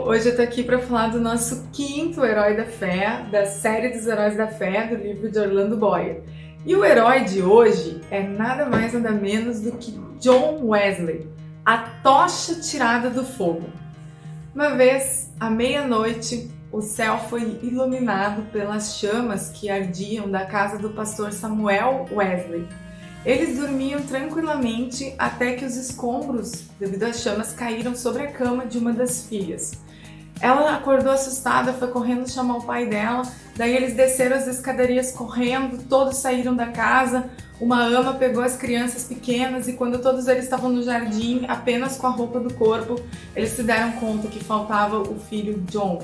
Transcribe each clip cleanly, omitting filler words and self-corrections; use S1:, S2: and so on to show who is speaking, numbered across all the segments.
S1: Hoje eu tô aqui para falar do nosso quinto herói da fé, da série dos Heróis da Fé, do livro de Orlando Boyer. E o herói de hoje é nada mais nada menos do que John Wesley, a tocha tirada do fogo. Uma vez, à meia-noite, o céu foi iluminado pelas chamas que ardiam da casa do pastor Samuel Wesley. Eles dormiam tranquilamente até que os escombros, devido às chamas, caíram sobre a cama de uma das filhas. Ela acordou assustada, foi correndo chamar o pai dela, daí eles desceram as escadarias correndo, todos saíram da casa, uma ama pegou as crianças pequenas e quando todos eles estavam no jardim, apenas com a roupa do corpo, eles se deram conta que faltava o filho John,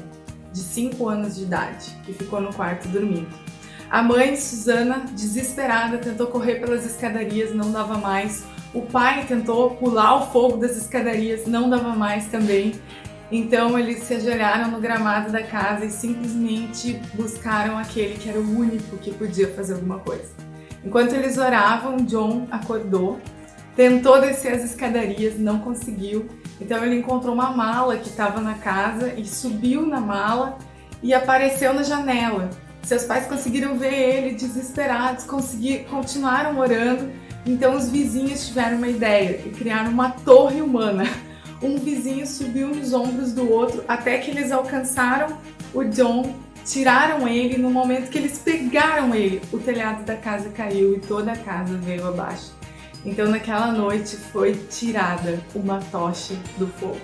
S1: de 5 anos de idade, que ficou no quarto dormindo. A mãe, Susana, desesperada, tentou correr pelas escadarias, não dava mais. O pai tentou pular o fogo das escadarias, não dava mais também. Então eles se ajoelharam no gramado da casa e simplesmente buscaram aquele que era o único que podia fazer alguma coisa. Enquanto eles oravam, John acordou, tentou descer as escadarias, não conseguiu. Então ele encontrou uma mala que estava na casa e subiu na mala e apareceu na janela. Seus pais conseguiram ver ele desesperados, continuaram orando, então os vizinhos tiveram uma ideia e criaram uma torre humana. Um vizinho subiu nos ombros do outro até que eles alcançaram o John, tiraram ele. No momento que eles pegaram ele, o telhado da casa caiu e toda a casa veio abaixo. Então naquela noite foi tirada uma tocha do fogo.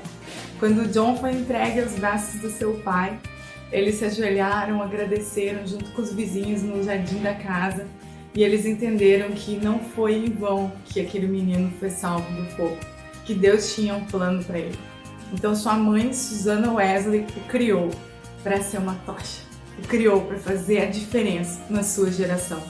S1: Quando John foi entregue aos braços do seu pai, eles se ajoelharam, agradeceram junto com os vizinhos no jardim da casa e eles entenderam que não foi em vão que aquele menino foi salvo do fogo, que Deus tinha um plano para ele. Então sua mãe, Susana Wesley, o criou para ser uma tocha, o criou para fazer a diferença na sua geração.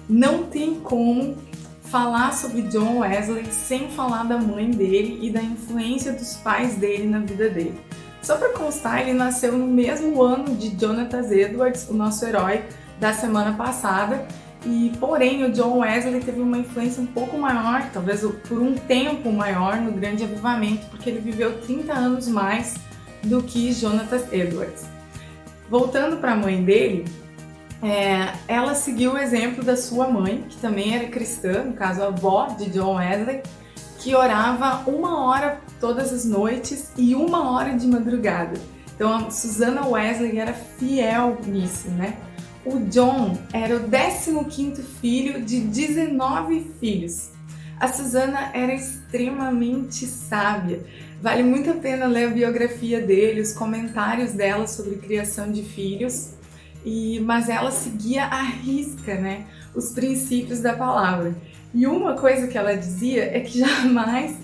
S1: Não tem como falar sobre John Wesley sem falar da mãe dele e da influência dos pais dele na vida dele. Só para constar, ele nasceu no mesmo ano de Jonathan Edwards, o nosso herói da semana passada, e porém o John Wesley teve uma influência um pouco maior, talvez por um tempo maior, no Grande Avivamento, porque ele viveu 30 anos mais do que Jonathan Edwards. Voltando para a mãe dele, ela seguiu o exemplo da sua mãe, que também era cristã, no caso a avó de John Wesley, que orava 1 hora todas as noites e 1 hora de madrugada. Então a Susana Wesley era fiel nisso, né? O John era o 15º filho de 19 filhos. A Susana era extremamente sábia. Vale muito a pena ler a biografia dele, os comentários dela sobre criação de filhos, mas ela seguia à risca, né, os princípios da palavra. E uma coisa que ela dizia é que jamais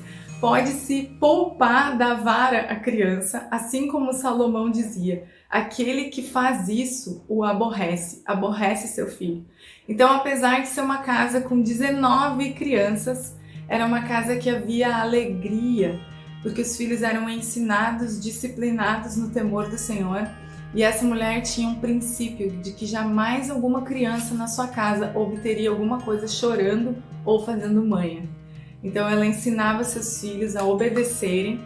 S1: pode se poupar da vara a criança, assim como Salomão dizia, aquele que faz isso o aborrece, aborrece seu filho. Então, apesar de ser uma casa com 19 crianças, era uma casa que havia alegria, porque os filhos eram ensinados, disciplinados no temor do Senhor, e essa mulher tinha um princípio de que jamais alguma criança na sua casa obteria alguma coisa chorando ou fazendo manha. Então ela ensinava seus filhos a obedecerem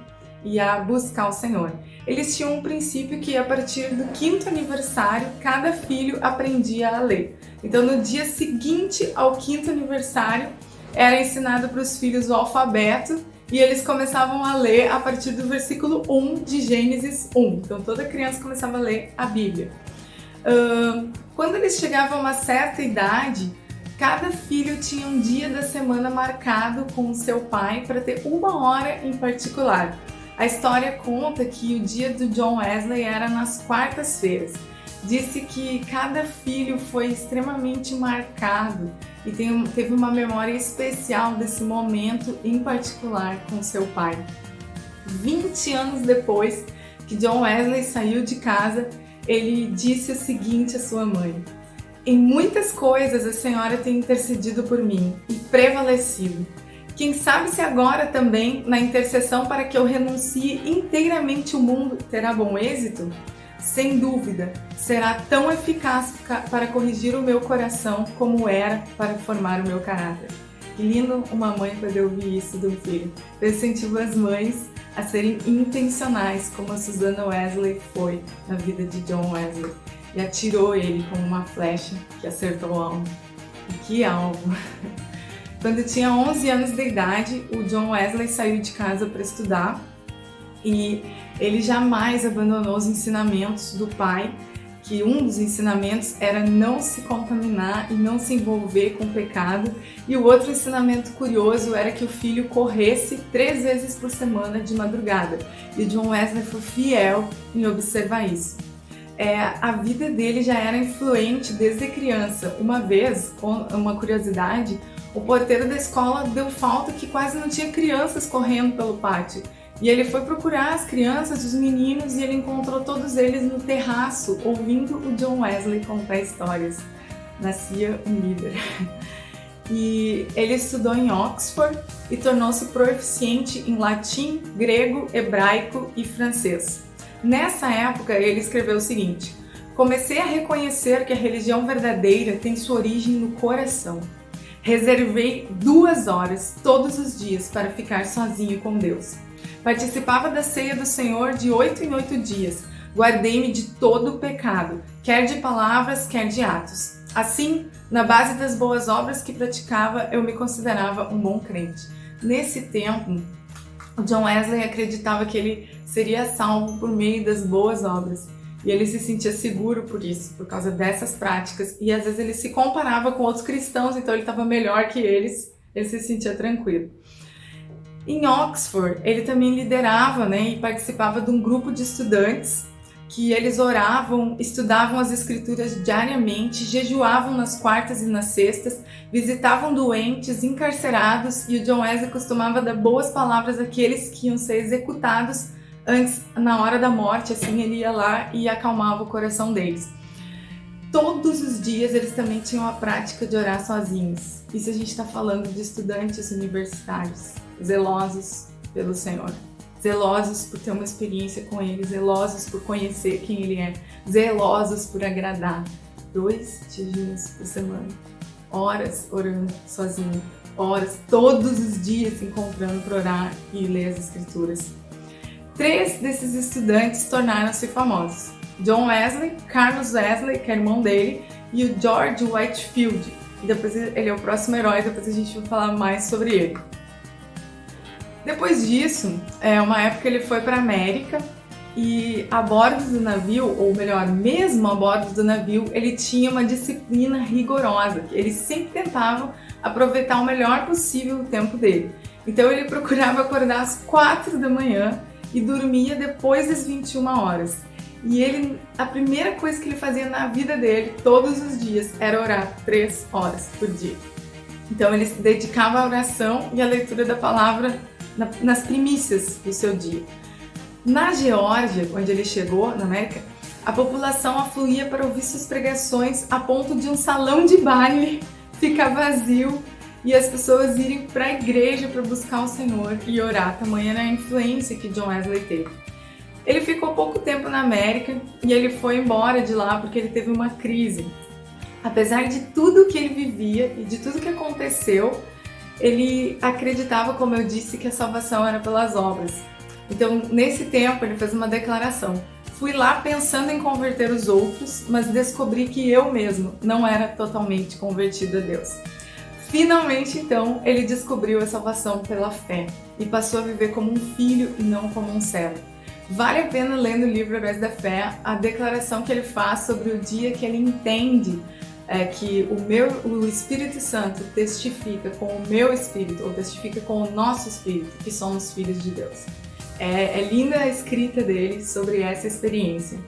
S1: e a buscar o Senhor. Eles tinham um princípio que a partir do 5º aniversário, cada filho aprendia a ler. Então no dia seguinte ao 5º aniversário, era ensinado para os filhos o alfabeto e eles começavam a ler a partir do versículo 1 de Gênesis 1. Então toda criança começava a ler a Bíblia. Quando eles chegavam a uma certa idade, cada filho tinha um dia da semana marcado com o seu pai para ter 1 hora em particular. A história conta que o dia do John Wesley era nas quartas-feiras. Disse que cada filho foi extremamente marcado e teve uma memória especial desse momento em particular com seu pai. 20 anos depois que John Wesley saiu de casa, ele disse o seguinte à sua mãe: "Em muitas coisas a senhora tem intercedido por mim e prevalecido. Quem sabe se agora também, na intercessão para que eu renuncie inteiramente o mundo, terá bom êxito? Sem dúvida, será tão eficaz para corrigir o meu coração como era para formar o meu caráter." Que lindo uma mãe poder ouvir isso do filho. Eu incentivo as mães a serem intencionais, como a Susanna Wesley foi na vida de John Wesley, e atirou ele como uma flecha que acertou o alvo. E que alvo! Quando tinha 11 anos de idade, o John Wesley saiu de casa para estudar e ele jamais abandonou os ensinamentos do pai, que um dos ensinamentos era não se contaminar e não se envolver com o pecado, e o outro ensinamento curioso era que o filho corresse 3 vezes por semana de madrugada, e John Wesley foi fiel em observar isso. A vida dele já era influente desde criança. Uma vez, com uma curiosidade, o porteiro da escola deu falta que quase não tinha crianças correndo pelo pátio. E ele foi procurar as crianças, os meninos, e ele encontrou todos eles no terraço, ouvindo o John Wesley contar histórias. Nascia um líder. E ele estudou em Oxford e tornou-se proficiente em latim, grego, hebraico e francês. Nessa época, ele escreveu o seguinte: comecei a reconhecer que a religião verdadeira tem sua origem no coração. Reservei 2 horas todos os dias para ficar sozinho com Deus. Participava da ceia do Senhor de 8 em 8 dias. Guardei-me de todo o pecado, quer de palavras, quer de atos. Assim, na base das boas obras que praticava, eu me considerava um bom crente. Nesse tempo, o John Wesley acreditava que ele seria salvo por meio das boas obras. E ele se sentia seguro por isso, por causa dessas práticas. E às vezes ele se comparava com outros cristãos, então ele estava melhor que eles, ele se sentia tranquilo. Em Oxford, ele também liderava, e participava de um grupo de estudantes que eles oravam, estudavam as escrituras diariamente, jejuavam nas quartas e nas sextas, visitavam doentes, encarcerados, e o John Wesley costumava dar boas palavras àqueles que iam ser executados antes, na hora da morte, assim, ele ia lá e acalmava o coração deles. Todos os dias eles também tinham a prática de orar sozinhos. Isso a gente está falando de estudantes universitários, zelosos pelo Senhor, zelosos por ter uma experiência com Ele, zelosos por conhecer quem Ele é, zelosos por agradar. 2 jejuns por semana, horas orando sozinho, horas, todos os dias se encontrando para orar e ler as Escrituras. 3 desses estudantes tornaram-se famosos: John Wesley, Carlos Wesley, que é irmão dele, e o George Whitefield. E depois ele é o próximo herói, depois a gente vai falar mais sobre ele. Depois disso, uma época ele foi para a América e a bordo do navio, ou melhor, mesmo a bordo do navio, ele tinha uma disciplina rigorosa. Ele sempre tentava aproveitar o melhor possível o tempo dele. Então ele procurava acordar às 4 da manhã e dormia depois das 21 horas. E a primeira coisa que ele fazia na vida dele, todos os dias, era orar 3 horas por dia. Então ele se dedicava à oração e à leitura da palavra nas primícias do seu dia. Na Geórgia, onde ele chegou, na América, a população afluía para ouvir suas pregações a ponto de um salão de baile ficar vazio e as pessoas irem para a igreja para buscar o Senhor e orar. Tamanha era a influência que John Wesley teve. Ele ficou pouco tempo na América e ele foi embora de lá porque ele teve uma crise. Apesar de tudo que ele vivia e de tudo que aconteceu, ele acreditava, como eu disse, que a salvação era pelas obras. Então, nesse tempo, ele fez uma declaração: fui lá pensando em converter os outros, mas descobri que eu mesmo não era totalmente convertido a Deus. Finalmente, então, ele descobriu a salvação pela fé e passou a viver como um filho e não como um servo. Vale a pena ler no livro Heróis da Fé a declaração que ele faz sobre o dia que ele entende que o Espírito Santo testifica com o meu espírito, ou testifica com o nosso espírito, que somos filhos de Deus. É linda a escrita dele sobre essa experiência.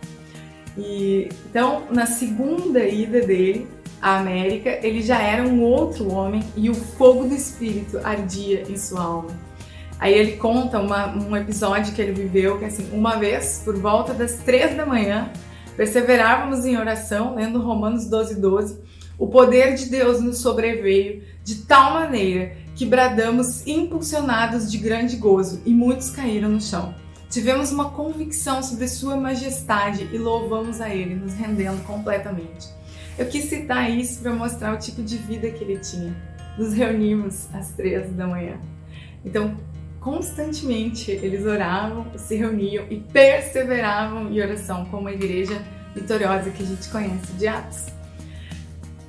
S1: E então, na segunda ida dele à América, ele já era um outro homem e o fogo do Espírito ardia em sua alma. Aí ele conta um episódio que ele viveu, que assim, uma vez, por volta das 3 da manhã, perseverávamos em oração, lendo Romanos 12:12, o poder de Deus nos sobreveio de tal maneira que bradamos impulsionados de grande gozo e muitos caíram no chão. Tivemos uma convicção sobre sua majestade e louvamos a Ele, nos rendendo completamente. Eu quis citar isso para mostrar o tipo de vida que ele tinha. Nos reunimos às 3 da manhã. Então, constantemente eles oravam, se reuniam e perseveravam em oração, como a igreja vitoriosa que a gente conhece de Atos.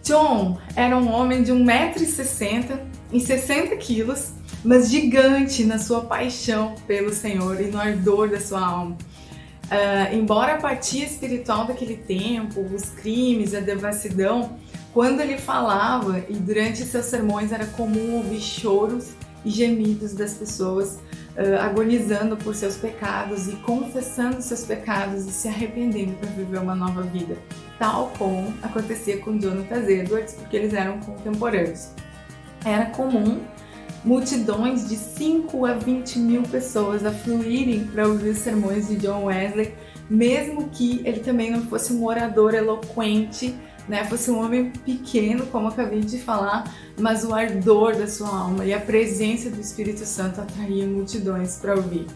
S1: John era um homem de 1,60 m e 60 kg, mas gigante na sua paixão pelo Senhor e no ardor da sua alma. Embora a apatia espiritual daquele tempo, os crimes, a devassidão, quando ele falava e durante seus sermões era comum ouvir choros e gemidos das pessoas agonizando por seus pecados e confessando seus pecados e se arrependendo para viver uma nova vida, tal como acontecia com Jonathan Edwards, porque eles eram contemporâneos. Era comum multidões de 5 a 20 mil pessoas afluírem para ouvir os sermões de John Wesley, mesmo que ele também não fosse um orador eloquente, né? Fosse um homem pequeno, como eu acabei de falar, mas o ardor da sua alma e a presença do Espírito Santo atraía multidões para ouvir.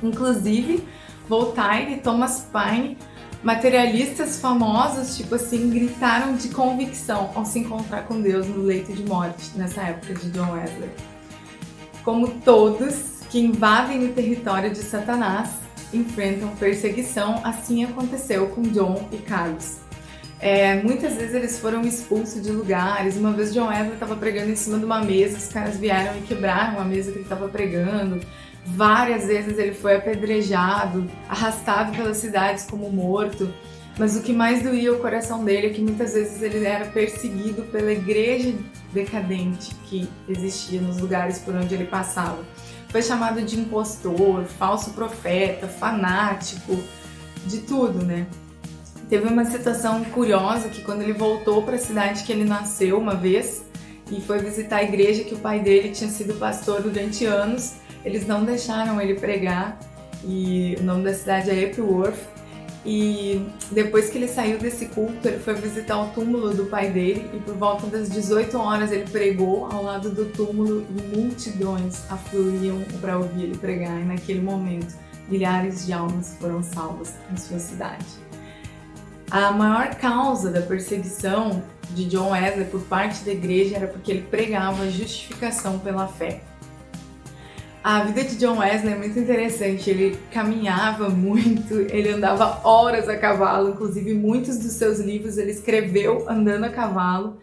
S1: Inclusive, Voltaire e Thomas Paine, materialistas famosos, tipo assim, gritaram de convicção ao se encontrar com Deus no leito de morte, nessa época de John Wesley. Como todos que invadem o território de Satanás enfrentam perseguição, assim aconteceu com John e Carlos. Muitas vezes eles foram expulsos de lugares. Uma vez John Wesley estava pregando em cima de uma mesa, os caras vieram e quebraram a mesa que ele estava pregando. Várias vezes ele foi apedrejado, arrastado pelas cidades como morto. Mas o que mais doía o coração dele é que muitas vezes ele era perseguido pela igreja decadente que existia nos lugares por onde ele passava. Foi chamado de impostor, falso profeta, fanático, de tudo, né? Teve uma situação curiosa que quando ele voltou para a cidade que ele nasceu uma vez e foi visitar a igreja que o pai dele tinha sido pastor durante anos, eles não deixaram ele pregar e o nome da cidade é Epworth. E depois que ele saiu desse culto, ele foi visitar o túmulo do pai dele e por volta das 18 horas ele pregou ao lado do túmulo e multidões afluíam para ouvir ele pregar. E naquele momento, milhares de almas foram salvas em sua cidade. A maior causa da perseguição de John Wesley por parte da igreja era porque ele pregava a justificação pela fé. A vida de John Wesley é muito interessante, ele caminhava muito, ele andava horas a cavalo, inclusive muitos dos seus livros ele escreveu andando a cavalo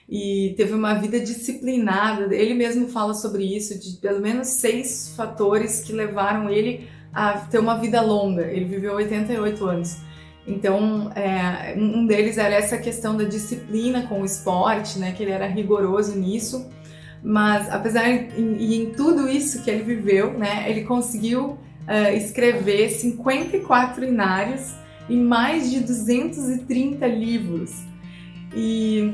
S1: e teve uma vida disciplinada. Ele mesmo fala sobre isso, de pelo menos 6 fatores que levaram ele a ter uma vida longa. Ele viveu 88 anos. Então, um deles era essa questão da disciplina com o esporte, né, que ele era rigoroso nisso. Mas, apesar em tudo isso que ele viveu, né, ele conseguiu escrever 54 inários e mais de 230 livros. E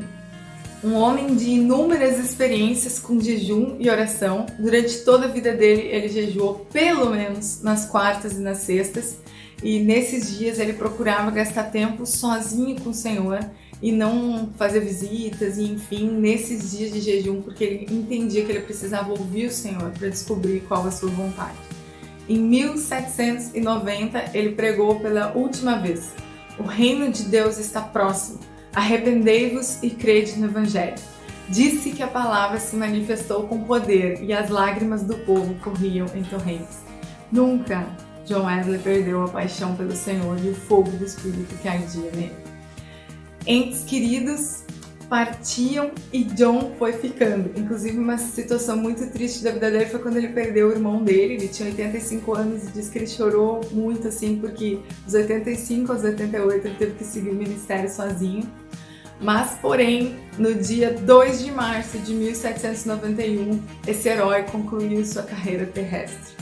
S1: um homem de inúmeras experiências com jejum e oração. Durante toda a vida dele, ele jejuou pelo menos nas quartas e nas sextas. E nesses dias ele procurava gastar tempo sozinho com o Senhor e não fazer visitas, e enfim, nesses dias de jejum, porque ele entendia que ele precisava ouvir o Senhor para descobrir qual a sua vontade. Em 1790, ele pregou pela última vez: o reino de Deus está próximo, arrependei-vos e crede no Evangelho. Disse que a palavra se manifestou com poder e as lágrimas do povo corriam em torrentes. Nunca John Wesley perdeu a paixão pelo Senhor e o fogo do Espírito que ardia nele. Entes queridos partiam e John foi ficando. Inclusive, uma situação muito triste da vida dele foi quando ele perdeu o irmão dele. Ele tinha 85 anos e disse que ele chorou muito, assim, porque dos 85 aos 88 ele teve que seguir o ministério sozinho. Mas, porém, no dia 2 de março de 1791, esse herói concluiu sua carreira terrestre.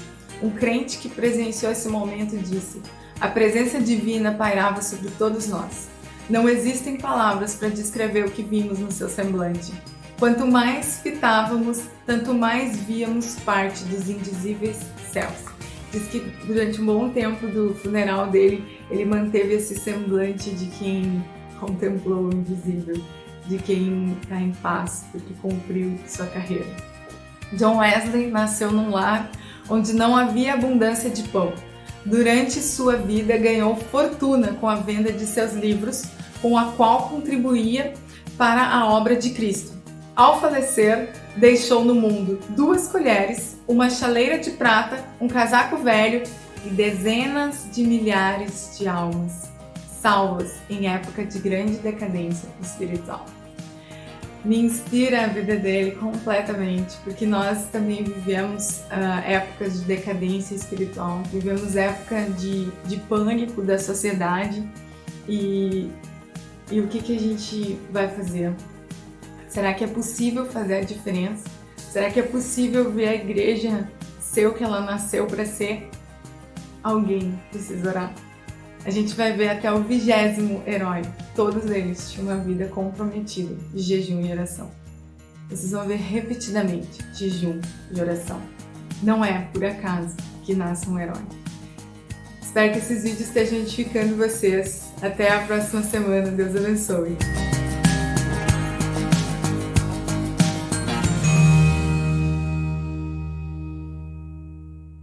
S1: Um crente que presenciou esse momento disse: a presença divina pairava sobre todos nós. Não existem palavras para descrever o que vimos no seu semblante. Quanto mais fitávamos, tanto mais víamos parte dos indizíveis céus. Diz que durante um bom tempo do funeral dele, ele manteve esse semblante de quem contemplou o invisível, de quem está em paz, porque cumpriu sua carreira. John Wesley nasceu num lar onde não havia abundância de pão. Durante sua vida ganhou fortuna com a venda de seus livros, com a qual contribuía para a obra de Cristo. Ao falecer, deixou no mundo 2 colheres, uma chaleira de prata, um casaco velho e dezenas de milhares de almas salvas em época de grande decadência espiritual. Me inspira a vida dele completamente, porque nós também vivemos épocas de decadência espiritual, vivemos época de pânico da sociedade e o que a gente vai fazer? Será que é possível fazer a diferença? Será que é possível ver a igreja ser o que ela nasceu para ser? Alguém precisa orar. A gente vai ver até o 20º herói. Todos eles tinham uma vida comprometida de jejum e oração. Vocês vão ver repetidamente jejum e oração. Não é por acaso que nasce um herói. Espero que esses vídeos estejam edificando vocês. Até a próxima semana. Deus abençoe.